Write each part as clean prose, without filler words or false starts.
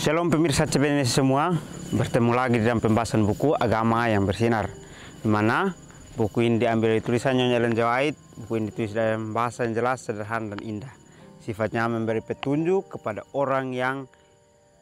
Shalom pemirsa CBNS semua, bertemu lagi dalam pembahasan buku Agama yang Bersinar, di mana buku ini diambil dari tulisan Nyonya Ellen G. White. Buku ini ditulis dalam bahasa yang jelas, sederhana, dan indah. Sifatnya memberi petunjuk kepada orang yang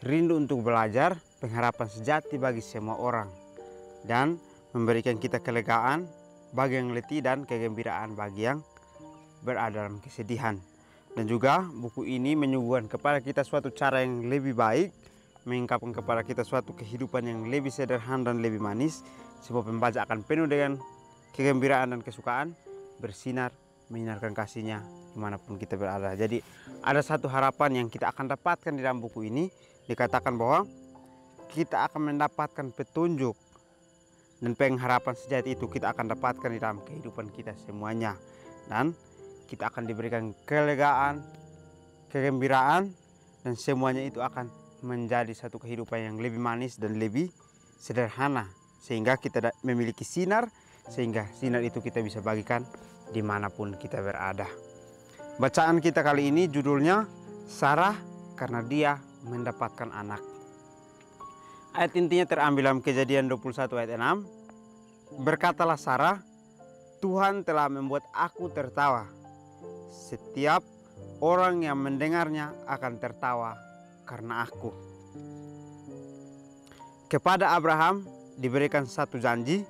rindu untuk belajar, pengharapan sejati bagi semua orang, dan memberikan kita kelegaan bagi yang letih dan kegembiraan bagi yang berada dalam kesedihan. Dan juga buku ini menyuguhkan kepada kita suatu cara yang lebih baik, mengungkapkan kepada kita suatu kehidupan yang lebih sederhana dan lebih manis, sebab pembaca akan penuh dengan kegembiraan dan kesukaan, bersinar, menyinarkan kasihnya dimanapun kita berada. Jadi ada satu harapan yang kita akan dapatkan di dalam buku ini. Dikatakan bahwa kita akan mendapatkan petunjuk dan pengharapan sejati itu kita akan dapatkan di dalam kehidupan kita semuanya. Dan kita akan diberikan kelegaan, kegembiraan, dan semuanya itu akan menjadi satu kehidupan yang lebih manis dan lebih sederhana, sehingga kita memiliki sinar, sehingga sinar itu kita bisa bagikan dimanapun kita berada. Bacaan kita kali ini judulnya Sarah karena dia mendapatkan anak. Ayat intinya terambil dalam Kejadian 21 ayat 6. Berkatalah Sarah, Tuhan telah membuat aku tertawa. Setiap orang yang mendengarnya akan tertawa karena aku. Kepada Abraham diberikan satu janji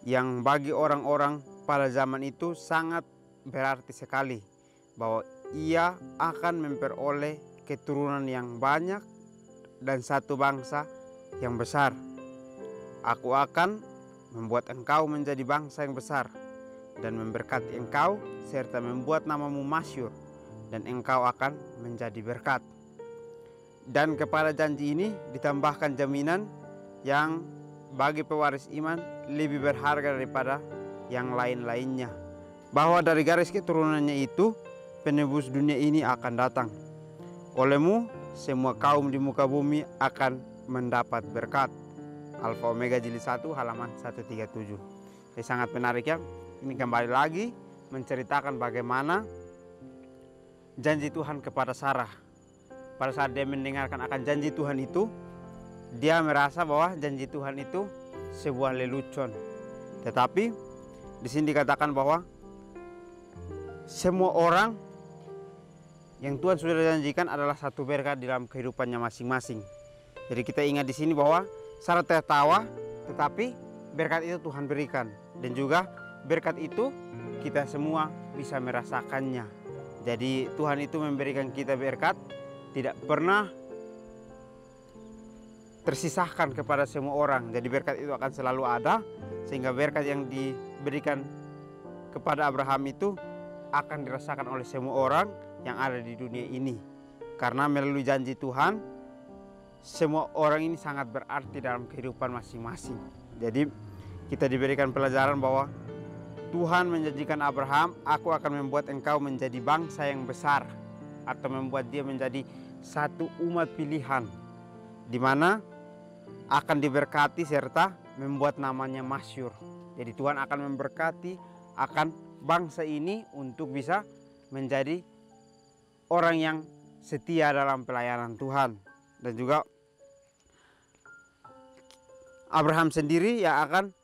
yang bagi orang-orang pada zaman itu sangat berarti sekali, bahwa ia akan memperoleh keturunan yang banyak dan satu bangsa yang besar. Aku akan membuat engkau menjadi bangsa yang besar dan memberkati engkau serta membuat namamu masyhur, dan engkau akan menjadi berkat. Dan kepada janji ini ditambahkan jaminan yang bagi pewaris iman lebih berharga daripada yang lain-lainnya, bahwa dari garis keturunannya itu penebus dunia ini akan datang. Olehmu semua kaum di muka bumi akan mendapat berkat. Alfa Omega jilid 1 halaman 137. Ini sangat menarik ya. Ini kembali lagi menceritakan bagaimana janji Tuhan kepada Sarah. Pada saat dia mendengarkan akan janji Tuhan itu, dia merasa bahwa janji Tuhan itu sebuah lelucon. Tetapi di sini dikatakan bahwa semua orang yang Tuhan sudah janjikan adalah satu berkat di dalam kehidupannya masing-masing. Jadi kita ingat di sini bahwa Sarah tertawa, tetapi berkat itu Tuhan berikan, dan juga berkat itu kita semua bisa merasakannya. Jadi Tuhan itu memberikan kita berkat, tidak pernah tersisahkan kepada semua orang. Jadi berkat itu akan selalu ada, sehingga berkat yang diberikan kepada Abraham itu akan dirasakan oleh semua orang yang ada di dunia ini. Karena melalui janji Tuhan, semua orang ini sangat berarti dalam kehidupan masing-masing. Jadi kita diberikan pelajaran bahwa Tuhan menjanjikan Abraham, aku akan membuat engkau menjadi bangsa yang besar, atau membuat dia menjadi satu umat pilihan, di mana akan diberkati serta membuat namanya masyhur. Jadi Tuhan akan memberkati akan bangsa ini untuk bisa menjadi orang yang setia dalam pelayanan Tuhan. Dan juga Abraham sendiri yang akan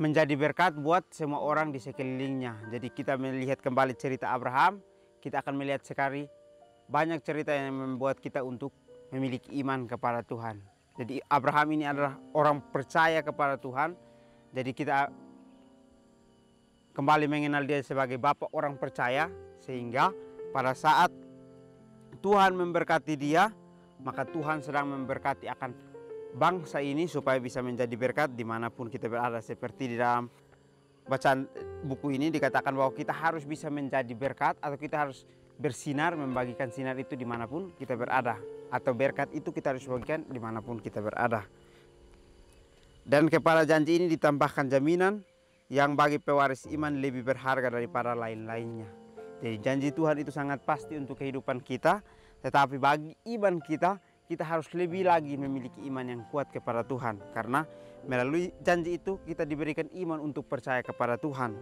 menjadi berkat buat semua orang di sekelilingnya. Jadi kita melihat kembali cerita Abraham, kita akan melihat sekali banyak cerita yang membuat kita untuk memiliki iman kepada Tuhan. Jadi Abraham ini adalah orang percaya kepada Tuhan. Jadi kita kembali mengenal dia sebagai bapak orang percaya, sehingga pada saat Tuhan memberkati dia, maka Tuhan sedang memberkati akan bangsa ini supaya bisa menjadi berkat dimanapun kita berada. Seperti di dalam bacaan buku ini dikatakan bahwa kita harus bisa menjadi berkat, atau kita harus bersinar, membagikan sinar itu dimanapun kita berada, atau berkat itu kita harus bagikan dimanapun kita berada. Dan kepada janji ini ditambahkan jaminan yang bagi pewaris iman lebih berharga daripada lain-lainnya. Jadi janji Tuhan itu sangat pasti untuk kehidupan kita, tetapi bagi iman kita, kita harus lebih lagi memiliki iman yang kuat kepada Tuhan. Karena melalui janji itu kita diberikan iman untuk percaya kepada Tuhan.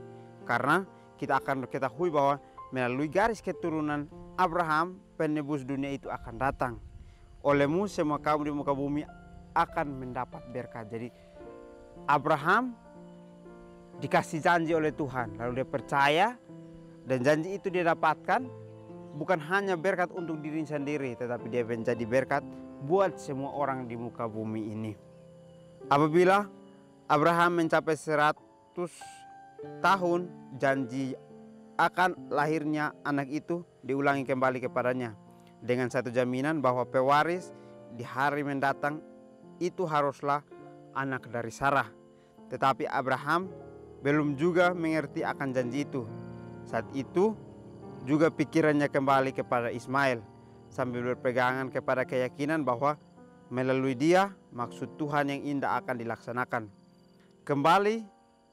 Karena kita akan ketahui bahwa melalui garis keturunan Abraham, penebus dunia itu akan datang. olehmu semua kaum di muka bumi akan mendapat berkat. Jadi Abraham dikasih janji oleh Tuhan, lalu dia percaya, dan janji itu dia dapatkan bukan hanya berkat untuk diri sendiri, tetapi dia menjadi berkat buat semua orang di muka bumi ini. Apabila Abraham mencapai 100 tahun, janji akan lahirnya anak itu diulangi kembali kepadanya dengan satu jaminan bahwa pewaris di hari mendatang itu haruslah anak dari Sarah. Tetapi Abraham belum juga mengerti akan janji itu. Saat itu juga pikirannya kembali kepada Ismail sambil berpegangan kepada keyakinan bahwa melalui dia maksud Tuhan yang indah akan dilaksanakan. Kembali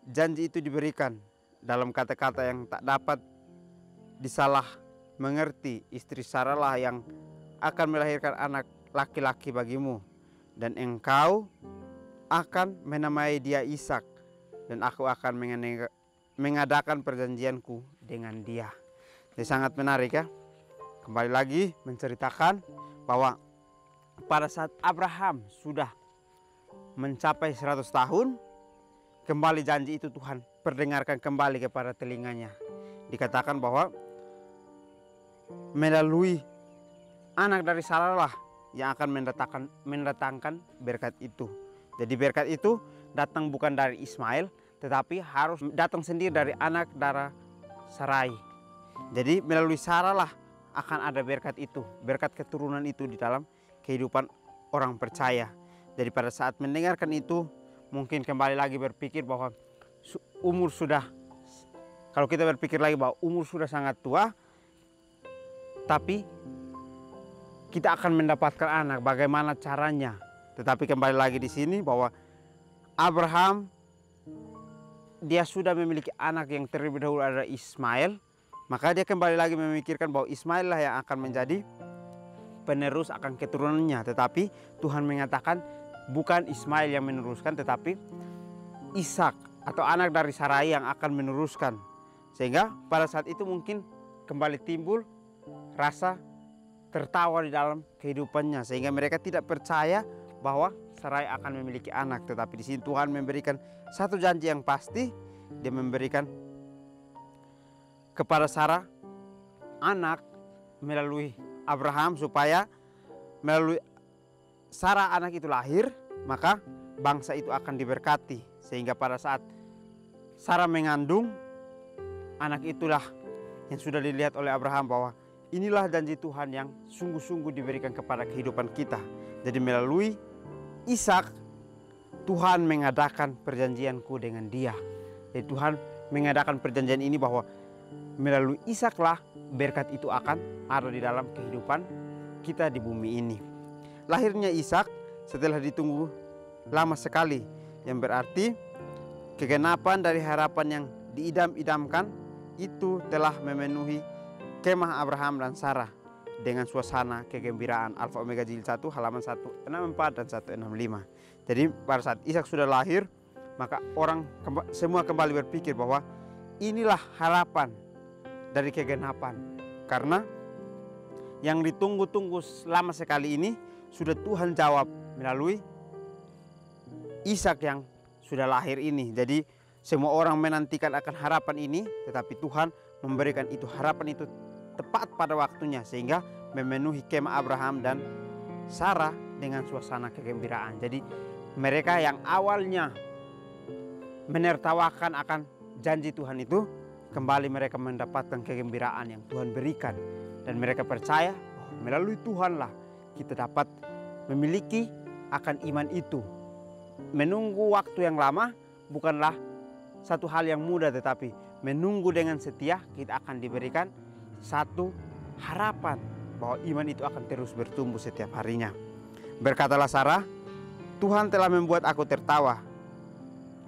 janji itu diberikan dalam kata-kata yang tak dapat disalah mengerti. Istri Sarah lah yang akan melahirkan anak laki-laki bagimu, dan engkau akan menamai dia Ishak, dan aku akan mengadakan perjanjianku dengan dia. Jadi sangat menarik ya. Kembali lagi menceritakan bahwa pada saat Abraham sudah mencapai 100 tahun, kembali janji itu Tuhan perdengarkan kembali kepada telinganya. Dikatakan bahwa melalui anak dari Sarah lah yang akan mendatangkan berkat itu. Jadi berkat itu datang bukan dari Ismail, tetapi harus datang sendiri dari anak darah Sarai. Jadi melalui Sarah lah akan ada berkat itu, berkat keturunan itu di dalam kehidupan orang percaya. Jadi pada saat mendengarkan itu, mungkin kembali lagi berpikir bahwa umur sudah, kalau kita berpikir lagi bahwa umur sudah sangat tua, tapi kita akan mendapatkan anak, bagaimana caranya? Tetapi kembali lagi di sini bahwa Abraham dia sudah memiliki anak yang terlebih dahulu adalah Ismail, maka dia kembali lagi memikirkan bahwa Ismail lah yang akan menjadi penerus akan keturunannya. Tetapi Tuhan mengatakan bukan Ismail yang meneruskan, tetapi Ishak atau anak dari Sarai yang akan meneruskan. Sehingga pada saat itu mungkin kembali timbul rasa tertawa di dalam kehidupannya, sehingga mereka tidak percaya bahwa Sarai akan memiliki anak. Tetapi di sini Tuhan memberikan satu janji yang pasti. Dia memberikan kepada Sarah anak melalui Abraham, supaya melalui Sarah anak itu lahir, maka bangsa itu akan diberkati. Sehingga pada saat Sarah mengandung, anak itulah yang sudah dilihat oleh Abraham bahwa inilah janji Tuhan yang sungguh-sungguh diberikan kepada kehidupan kita. Jadi melalui Ishak Tuhan mengadakan perjanjianku dengan dia. Jadi Tuhan mengadakan perjanjian ini bahwa melalui Ishak lah berkat itu akan ada di dalam kehidupan kita di bumi ini. Lahirnya Ishak setelah ditunggu lama sekali, yang berarti kegenapan dari harapan yang diidam-idamkan itu telah memenuhi kemah Abraham dan Sarah dengan suasana kegembiraan. Alfa Omega Jilid 1 halaman 164 dan 165. Jadi pada saat Ishak sudah lahir, maka orang semua kembali berpikir bahwa inilah harapan dari kegenapan. Karena yang ditunggu-tunggu selama sekali ini sudah Tuhan jawab melalui Ishak yang sudah lahir ini. Jadi semua orang menantikan akan harapan ini, tetapi Tuhan memberikan itu harapan itu tepat pada waktunya, sehingga memenuhi kemah Abraham dan Sarah dengan suasana kegembiraan. Jadi mereka yang awalnya menertawakan akan janji Tuhan itu, kembali mereka mendapatkan kegembiraan yang Tuhan berikan. Dan mereka percaya bahwa melalui Tuhanlah kita dapat memiliki akan iman itu. Menunggu waktu yang lama bukanlah satu hal yang mudah, tetapi menunggu dengan setia kita akan diberikan satu harapan bahwa iman itu akan terus bertumbuh setiap harinya. Berkatalah Sarah, Tuhan telah membuat aku tertawa.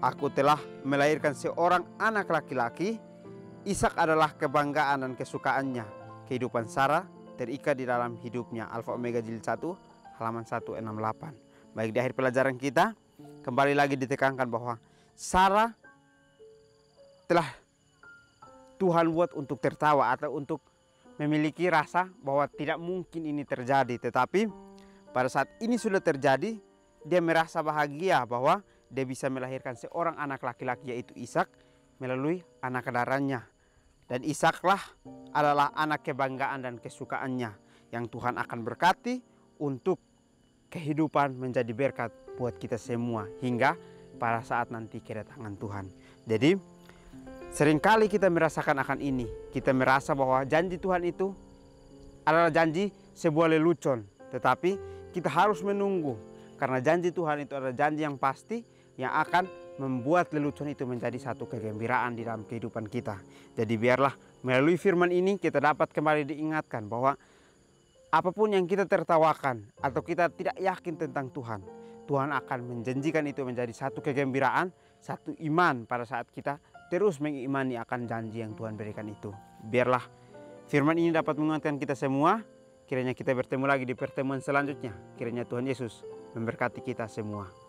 Aku telah melahirkan seorang anak laki-laki. Ishak adalah kebanggaan dan kesukaannya. Kehidupan Sarah terikat di dalam hidupnya. Alfa Omega Jilid 1 halaman 168. Baik, di akhir pelajaran kita kembali lagi ditekankan bahwa Sarah telah Tuhan buat untuk tertawa atau untuk memiliki rasa bahwa tidak mungkin ini terjadi. Tetapi pada saat ini sudah terjadi, dia merasa bahagia bahwa dia bisa melahirkan seorang anak laki-laki, yaitu Ishak, melalui anak kedarannya. Dan Ishaklah adalah anak kebanggaan dan kesukaannya yang Tuhan akan berkati untuk kehidupan menjadi berkat buat kita semua hingga pada saat nanti kedatangan Tuhan. Jadi seringkali kita merasakan akan ini. Kita merasa bahwa janji Tuhan itu adalah janji sebuah lelucon, tetapi kita harus menunggu, karena janji Tuhan itu adalah janji yang pasti yang akan membuat lelucon itu menjadi satu kegembiraan di dalam kehidupan kita. Jadi biarlah melalui firman ini kita dapat kembali diingatkan bahwa apapun yang kita tertawakan atau kita tidak yakin tentang Tuhan, Tuhan akan menjanjikan itu menjadi satu kegembiraan, satu iman pada saat kita terus mengimani akan janji yang Tuhan berikan itu. Biarlah firman ini dapat menguatkan kita semua. Kiranya kita bertemu lagi di pertemuan selanjutnya. Kiranya Tuhan Yesus memberkati kita semua.